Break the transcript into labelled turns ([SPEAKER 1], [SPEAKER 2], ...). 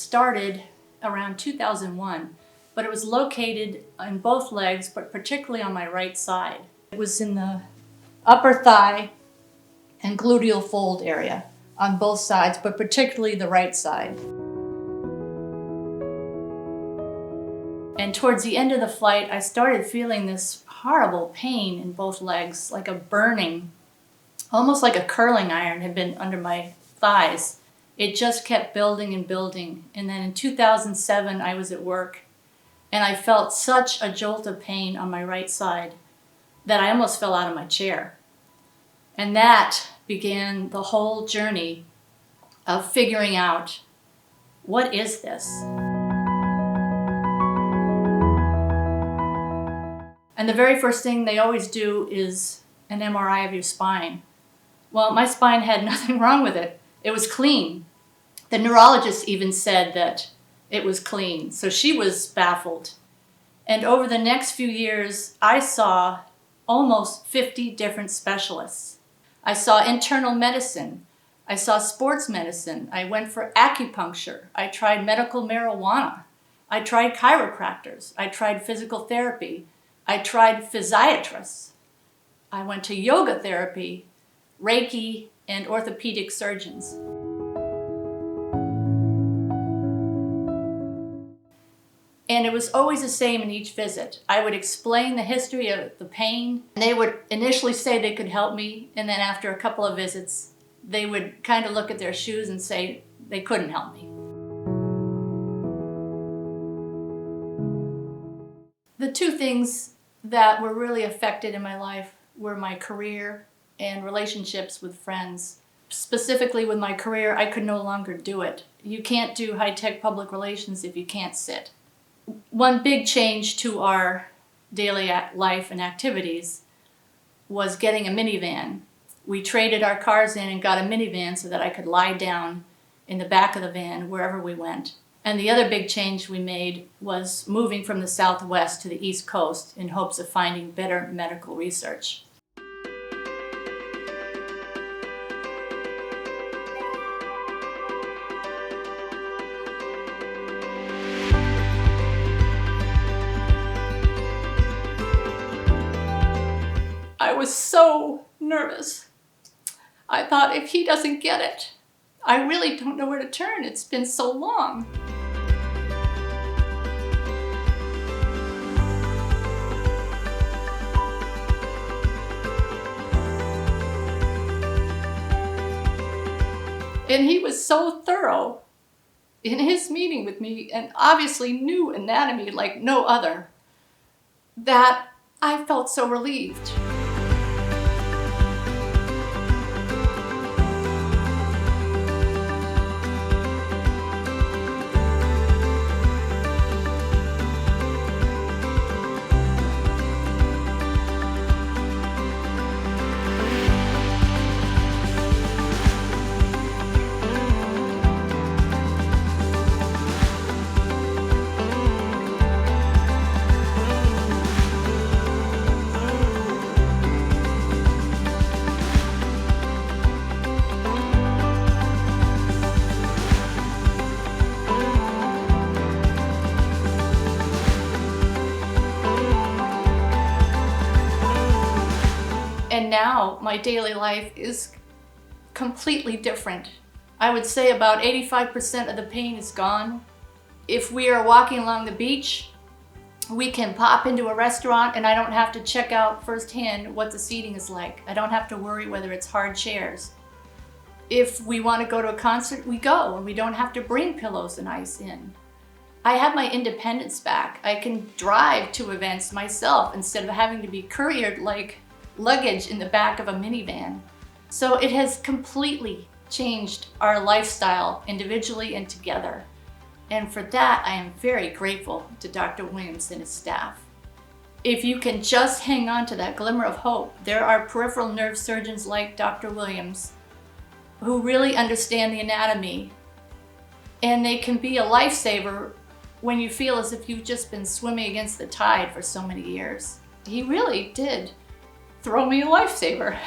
[SPEAKER 1] started around 2001, but it was located in both legs, but particularly on my right side. It was in the upper thigh and gluteal fold area on both sides, but particularly the right side. And towards the end of the flight, I started feeling this horrible pain in both legs, like a burning, almost like a curling iron had been under my thighs. It just kept building and building. And then in 2007, I was at work, and I felt such a jolt of pain on my right side that I almost fell out of my chair. And that began the whole journey of figuring out, what is this? And the very first thing they always do is an MRI of your spine. Well, my spine had nothing wrong with it. It was clean. The neurologist even said that it was clean, so she was baffled. And over the next few years, I saw almost 50 different specialists. I saw internal medicine. I saw sports medicine. I went for acupuncture. I tried medical marijuana. I tried chiropractors. I tried physical therapy. I tried physiatrists. I went to yoga therapy, Reiki, and orthopedic surgeons. And it was always the same in each visit. I would explain the history of the pain. They would initially say they could help me, and then after a couple of visits, they would kind of look at their shoes and say they couldn't help me. The two things that were really affected in my life were my career and relationships with friends. Specifically with my career, I could no longer do it. You can't do high-tech public relations if you can't sit. One big change to our daily life and activities was getting a minivan. We traded our cars in and got a minivan so that I could lie down in the back of the van wherever we went. And the other big change we made was moving from the Southwest to the East Coast in hopes of finding better medical research. I was so nervous. I thought, if he doesn't get it, I really don't know where to turn. It's been so long. And he was so thorough in his meeting with me, and obviously knew anatomy like no other, that I felt so relieved. And now my daily life is completely different. I would say about 85% of the pain is gone. If we are walking along the beach, we can pop into a restaurant and I don't have to check out firsthand what the seating is like. I don't have to worry whether it's hard chairs. If we want to go to a concert, we go, and we don't have to bring pillows and ice in. I have my independence back. I can drive to events myself instead of having to be couriered like luggage in the back of a minivan. So it has completely changed our lifestyle individually and together. And for that, I am very grateful to Dr. Williams and his staff. If you can just hang on to that glimmer of hope, there are peripheral nerve surgeons like Dr. Williams who really understand the anatomy, and they can be a lifesaver when you feel as if you've just been swimming against the tide for so many years. He really did throw me a lifesaver.